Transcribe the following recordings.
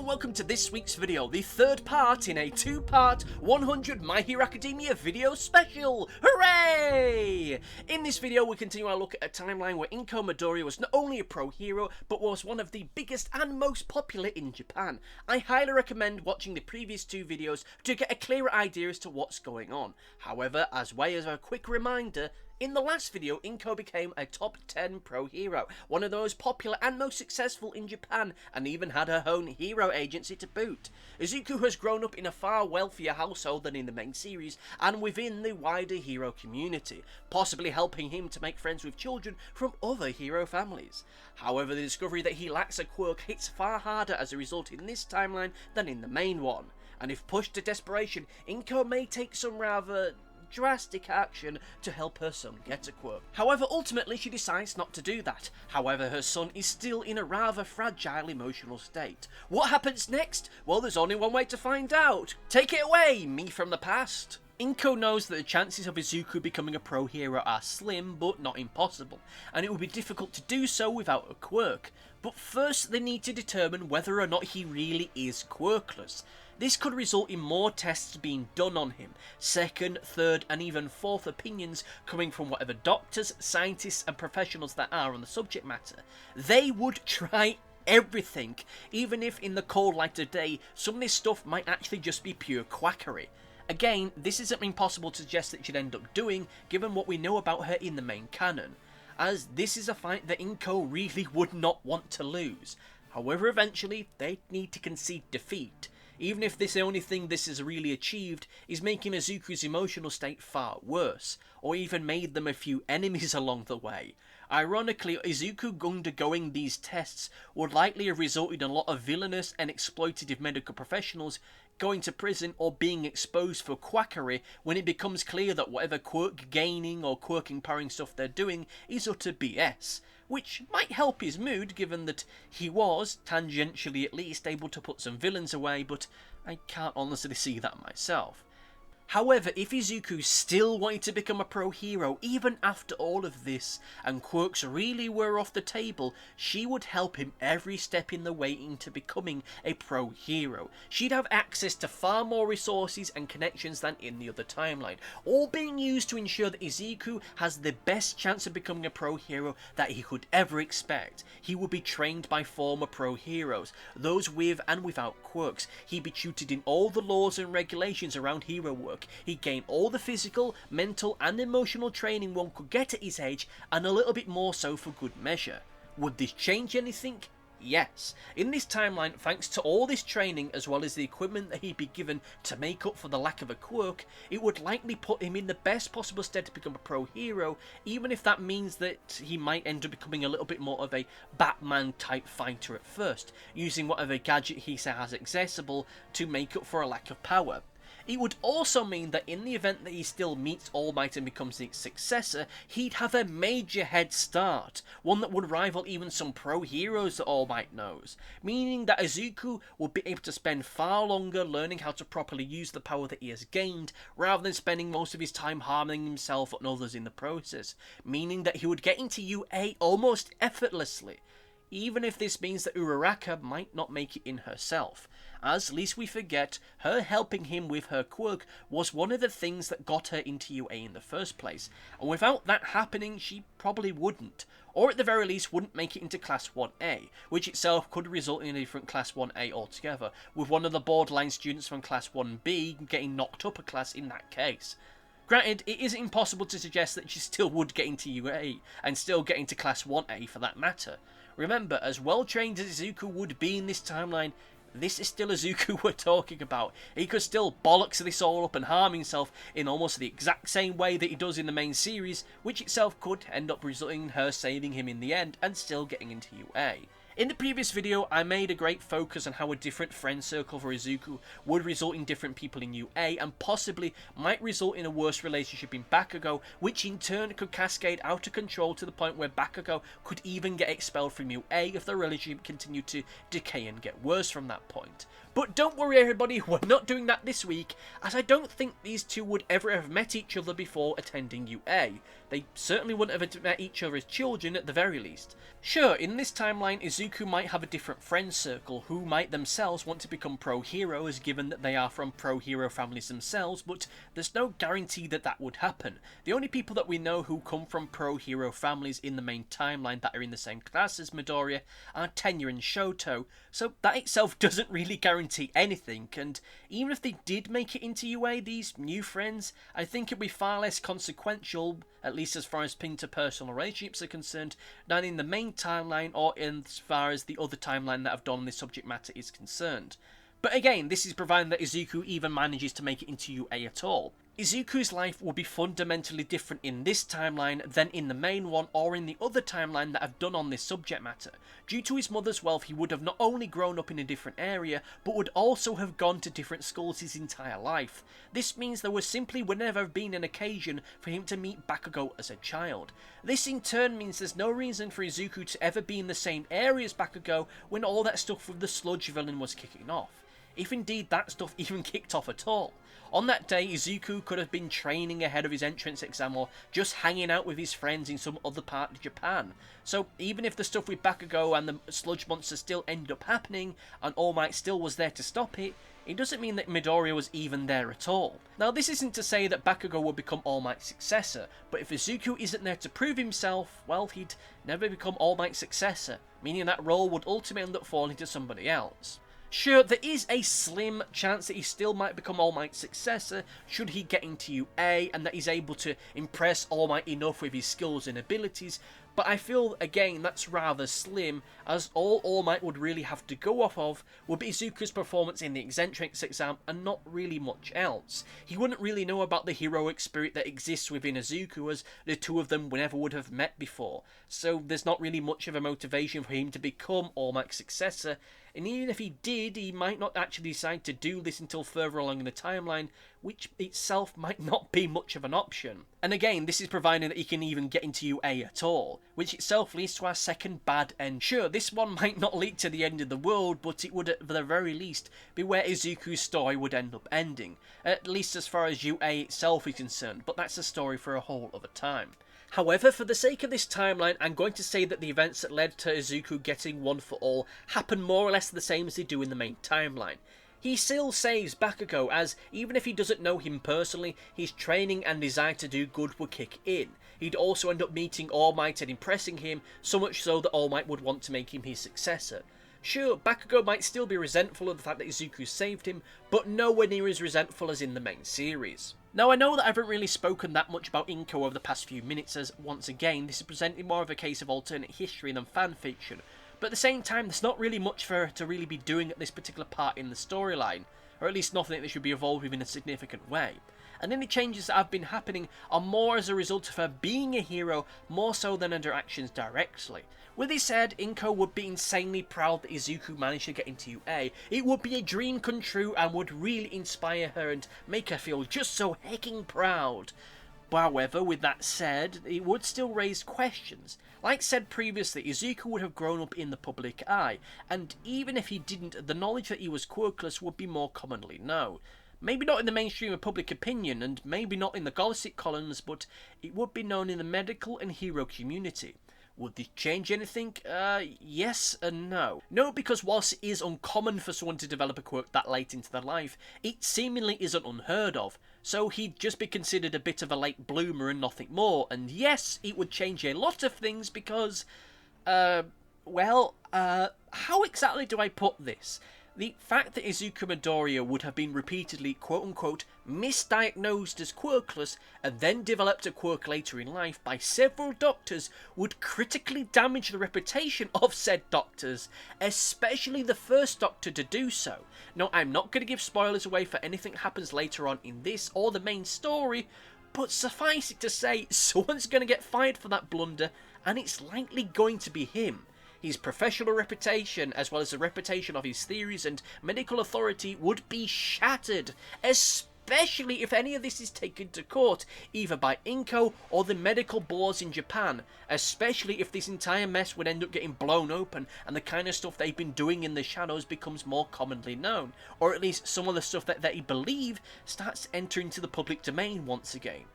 and welcome to this week's video, the third part in a two-part 100 My Hero Academia video special! Hooray! In this video we continue our look at a timeline where Inko Midoriya was not only a pro hero, but was one of the biggest and most popular in Japan. I highly recommend watching the previous two videos to get a clearer idea as to what's going on. However, as way as a quick reminder, in the last video, Inko became a top 10 pro hero, one of the most popular and most successful in Japan, and even had her own hero agency to boot. Izuku has grown up in a far wealthier household than in the main series, and within the wider hero community, possibly helping him to make friends with children from other hero families. However, the discovery that he lacks a quirk hits far harder as a result in this timeline than in the main one, and if pushed to desperation, Inko may take some rather drastic action to help her son get a quirk. However, ultimately she decides not to do that. However, her son is still in a rather fragile emotional state. What happens next? Well, there's only one way to find out. Take it away, me from the past. Inko knows that the chances of Izuku becoming a pro hero are slim, but not impossible, and it would be difficult to do so without a quirk. But first they need to determine whether or not he really is quirkless. This could result in more tests being done on him, second, third and even fourth opinions coming from whatever doctors, scientists and professionals that are on the subject matter. They would try everything, even if in the cold light of day some of this stuff might actually just be pure quackery. Again, this isn't impossible to suggest that she'd end up doing, given what we know about her in the main canon, as this is a fight that Inko really would not want to lose. However, eventually they need to concede defeat, even if the only thing this has really achieved is making Izuku's emotional state far worse, or even made them a few enemies along the way. Ironically, Izuku undergoing these tests would likely have resulted in a lot of villainous and exploitative medical professionals going to prison or being exposed for quackery when it becomes clear that whatever quirk gaining or quirk empowering stuff they're doing is utter BS. Which might help his mood, given that he was, tangentially at least, able to put some villains away, but I can't honestly see that myself. However, if Izuku still wanted to become a pro hero even after all of this, and quirks really were off the table, she would help him every step in the way into becoming a pro hero. She'd have access to far more resources and connections than in the other timeline, all being used to ensure that Izuku has the best chance of becoming a pro hero that he could ever expect. He would be trained by former pro heroes, those with and without quirks. He'd be tutored in all the laws and regulations around hero work. He'd gain all the physical, mental and emotional training one could get at his age, and a little bit more so for good measure. Would this change anything? Yes. In this timeline, thanks to all this training as well as the equipment that he'd be given to make up for the lack of a quirk, it would likely put him in the best possible stead to become a pro hero, even if that means that he might end up becoming a little bit more of a Batman type fighter at first, using whatever gadget he has accessible to make up for a lack of power. It would also mean that in the event that he still meets All Might and becomes his successor, he'd have a major head start, one that would rival even some pro heroes that All Might knows, meaning that Izuku would be able to spend far longer learning how to properly use the power that he has gained, rather than spending most of his time harming himself and others in the process, meaning that he would get into UA almost effortlessly, even if this means that Uraraka might not make it in herself, as lest we forget, her helping him with her quirk was one of the things that got her into UA in the first place, and without that happening she probably wouldn't, or at the very least wouldn't make it into Class 1A, which itself could result in a different Class 1A altogether, with one of the borderline students from Class 1B getting knocked up a class in that case. Granted, it isn't impossible to suggest that she still would get into UA, and still get into Class 1A for that matter. Remember, as well trained as Izuku would be in this timeline, this is still Izuku we're talking about. He could still bollocks this all up and harm himself in almost the exact same way that he does in the main series, which itself could end up resulting in her saving him in the end and still getting into UA. In the previous video, I made a great focus on how a different friend circle for Izuku would result in different people in UA, and possibly might result in a worse relationship in Bakugo, which in turn could cascade out of control to the point where Bakugo could even get expelled from UA if the relationship continued to decay and get worse from that point. But don't worry everybody, we're not doing that this week, as I don't think these two would ever have met each other before attending UA. They certainly wouldn't have met each other as children at the very least. Sure, in this timeline, Izuku Izuku might have a different friend circle who might themselves want to become pro-heroes given that they are from pro-hero families themselves, but there's no guarantee that that would happen. The only people that we know who come from pro-hero families in the main timeline that are in the same class as Midoriya are Tenya and Shoto, so that itself doesn't really guarantee anything, and even if they did make it into UA, these new friends, I think it'd be far less consequential, at least as far as interpersonal relationships are concerned, than in the main timeline or in as far as the other timeline that I've done on this subject matter is concerned. But again, this is providing that Izuku even manages to make it into UA at all. Izuku's life will be fundamentally different in this timeline than in the main one or in the other timeline that I've done on this subject matter. Due to his mother's wealth, he would have not only grown up in a different area, but would also have gone to different schools his entire life. This means there would never have been an occasion for him to meet Bakugo as a child. This in turn means there's no reason for Izuku to ever be in the same area as Bakugo when all that stuff with the sludge villain was kicking off. If indeed that stuff even kicked off at all. On that day, Izuku could have been training ahead of his entrance exam or just hanging out with his friends in some other part of Japan. So even if the stuff with Bakugo and the sludge monster still ended up happening, and All Might still was there to stop it, it doesn't mean that Midoriya was even there at all. Now this isn't to say that Bakugo will become All Might's successor, but if Izuku isn't there to prove himself, well, he'd never become All Might's successor, meaning that role would ultimately end up falling to somebody else. Sure, there is a slim chance that he still might become All Might's successor should he get into UA and that he's able to impress All Might enough with his skills and abilities, but I feel, again, that's rather slim, as All Might would really have to go off of would be Izuku's performance in the Eccentrics exam and not really much else. He wouldn't really know about the heroic spirit that exists within Izuku, as the two of them never would have met before, so there's not really much of a motivation for him to become All Might's successor. And even if he did, he might not actually decide to do this until further along in the timeline, which itself might not be much of an option. And again, this is providing that he can even get into UA at all, which itself leads to our second bad end. Sure, this one might not lead to the end of the world, but it would at the very least be where Izuku's story would end up ending, at least as far as UA itself is concerned, but that's a story for a whole other time. However, for the sake of this timeline, I'm going to say that the events that led to Izuku getting One for All happen more or less the same as they do in the main timeline. He still saves Bakugo, as even if he doesn't know him personally, his training and desire to do good would kick in. He'd also end up meeting All Might and impressing him, so much so that All Might would want to make him his successor. Sure, Bakugo might still be resentful of the fact that Izuku saved him, but nowhere near as resentful as in the main series. Now, I know that I haven't really spoken that much about Inko over the past few minutes, as, once again, this is presenting more of a case of alternate history than fanfiction, but at the same time, there's not really much for her to really be doing at this particular part in the storyline, or at least nothing that should be evolved with in a significant way. And any changes that have been happening are more as a result of her being a hero, more so than her actions directly. With this said, Inko would be insanely proud that Izuku managed to get into UA. It would be a dream come true and would really inspire her and make her feel just so hecking proud. However, with that said, it would still raise questions. Like said previously, Izuku would have grown up in the public eye, and even if he didn't, the knowledge that he was quirkless would be more commonly known. Maybe not in the mainstream of public opinion, and maybe not in the gossip columns, but it would be known in the medical and hero community. Would this change anything? Yes and no. No, because whilst it is uncommon for someone to develop a quirk that late into their life, it seemingly isn't unheard of, so he'd just be considered a bit of a late bloomer and nothing more, and yes, it would change a lot of things because, how exactly do I put this? The fact that Izuku Midoriya would have been repeatedly quote-unquote misdiagnosed as quirkless and then developed a quirk later in life by several doctors would critically damage the reputation of said doctors, especially the first doctor to do so. Now, I'm not going to give spoilers away for anything that happens later on in this or the main story, but suffice it to say, someone's going to get fired for that blunder, and it's likely going to be him. His professional reputation, as well as the reputation of his theories and medical authority, would be shattered, especially if any of this is taken to court, either by Inko or the medical boards in Japan, especially if this entire mess would end up getting blown open and the kind of stuff they've been doing in the shadows becomes more commonly known, or at least some of the stuff that they believe starts entering into the public domain once again.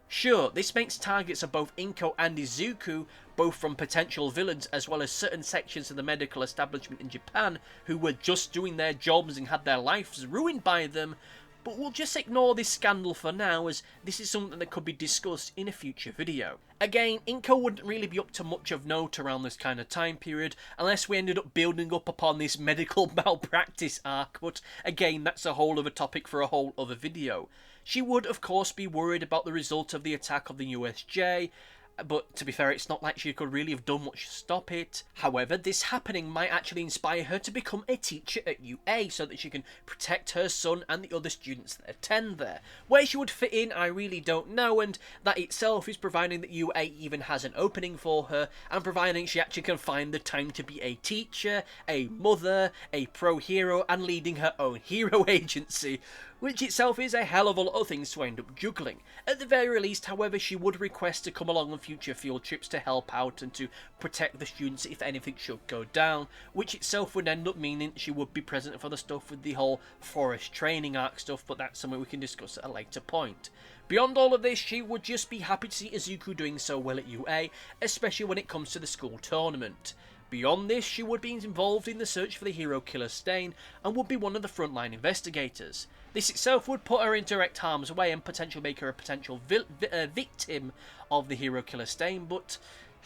Sure, this makes targets of both Inko and Izuku, both from potential villains as well as certain sections of the medical establishment in Japan who were just doing their jobs and had their lives ruined by them, but we'll just ignore this scandal for now, as this is something that could be discussed in a future video. Again, Inko wouldn't really be up to much of note around this kind of time period, unless we ended up building up upon this medical malpractice arc, but again, that's a whole other topic for a whole other video. She would, of course, be worried about the result of the attack of the USJ, but to be fair, it's not like she could really have done much to stop it. However, this happening might actually inspire her to become a teacher at UA so that she can protect her son and the other students that attend there. Where she would fit in, I really don't know, and that itself is providing that UA even has an opening for her, and providing she actually can find the time to be a teacher, a mother, a pro hero, and leading her own hero agency, which itself is a hell of a lot of things to end up juggling. At the very least, however, she would request to come along on future field trips to help out and to protect the students if anything should go down, which itself would end up meaning she would be present for the stuff with the whole forest training arc stuff, but that's something we can discuss at a later point. Beyond all of this, she would just be happy to see Izuku doing so well at UA, especially when it comes to the school tournament. Beyond this, she would be involved in the search for the hero killer Stain and would be one of the frontline investigators. This itself would put her in direct harm's way and potentially make her a potential victim of the hero killer Stain, but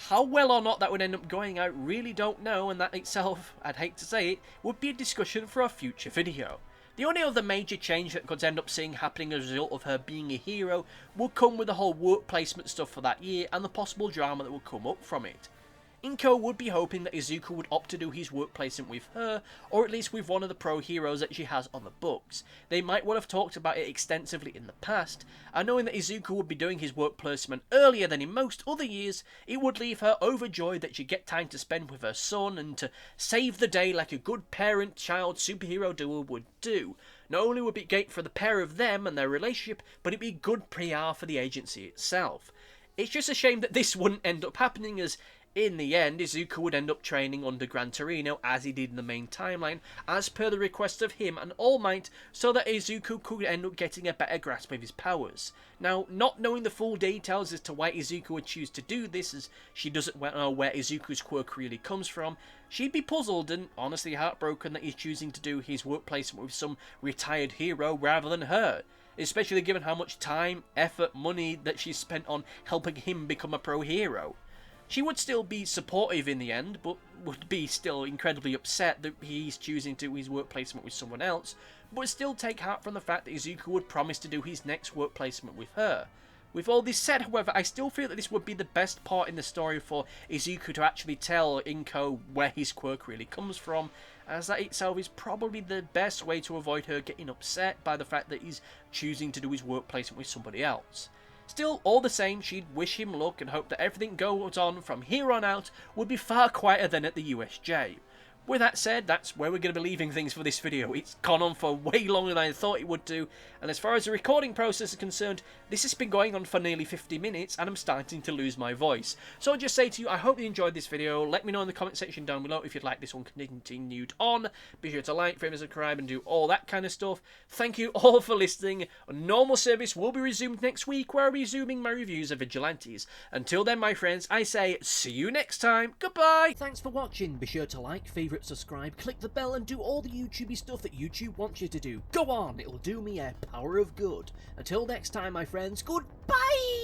how well or not that would end up going, I really don't know, and that itself, I'd hate to say it, would be a discussion for a future video. The only other major change that could end up seeing happening as a result of her being a hero would come with the whole work placement stuff for that year and the possible drama that would come up from it. Inko would be hoping that Izuku would opt to do his work placement with her, or at least with one of the pro heroes that she has on the books. They might well have talked about it extensively in the past, and knowing that Izuku would be doing his work placement earlier than in most other years, it would leave her overjoyed that she'd get time to spend with her son and to save the day like a good parent-child superhero duo would do. Not only would it be great for the pair of them and their relationship, but it'd be good PR for the agency itself. It's just a shame that this wouldn't end up happening, as in the end, Izuku would end up training under Gran Torino as he did in the main timeline, as per the request of him and All Might, so that Izuku could end up getting a better grasp of his powers. Now, not knowing the full details as to why Izuku would choose to do this, as she doesn't know where Izuku's quirk really comes from, she'd be puzzled and honestly heartbroken that he's choosing to do his work placement with some retired hero rather than her, especially given how much time, effort, money that she's spent on helping him become a pro hero. She would still be supportive in the end, but would be still incredibly upset that he's choosing to do his work placement with someone else, but still take heart from the fact that Izuku would promise to do his next work placement with her. With all this said, however, I still feel that this would be the best part in the story for Izuku to actually tell Inko where his quirk really comes from, as that itself is probably the best way to avoid her getting upset by the fact that he's choosing to do his work placement with somebody else. Still, all the same, she'd wish him luck and hope that everything goes on from here on out would be far quieter than at the USJ. With that said, that's where we're going to be leaving things for this video. It's gone on for way longer than I thought it would do, and as far as the recording process is concerned, this has been going on for nearly 50 minutes and I'm starting to lose my voice. So I'll just say to you, I hope you enjoyed this video. Let me know in the comment section down below if you'd like this one continued on. Be sure to like, favorite, subscribe and do all that kind of stuff. Thank you all for listening. Normal service will be resumed next week, where I'll be resuming my reviews of Vigilantes. Until then, my friends, I say see you next time. Goodbye! Thanks for watching. Be sure to like, favorite, subscribe, click the bell and do all the YouTubey stuff that YouTube wants you to do. Go on, it'll do me a power of good. Until next time, my friends, goodbye!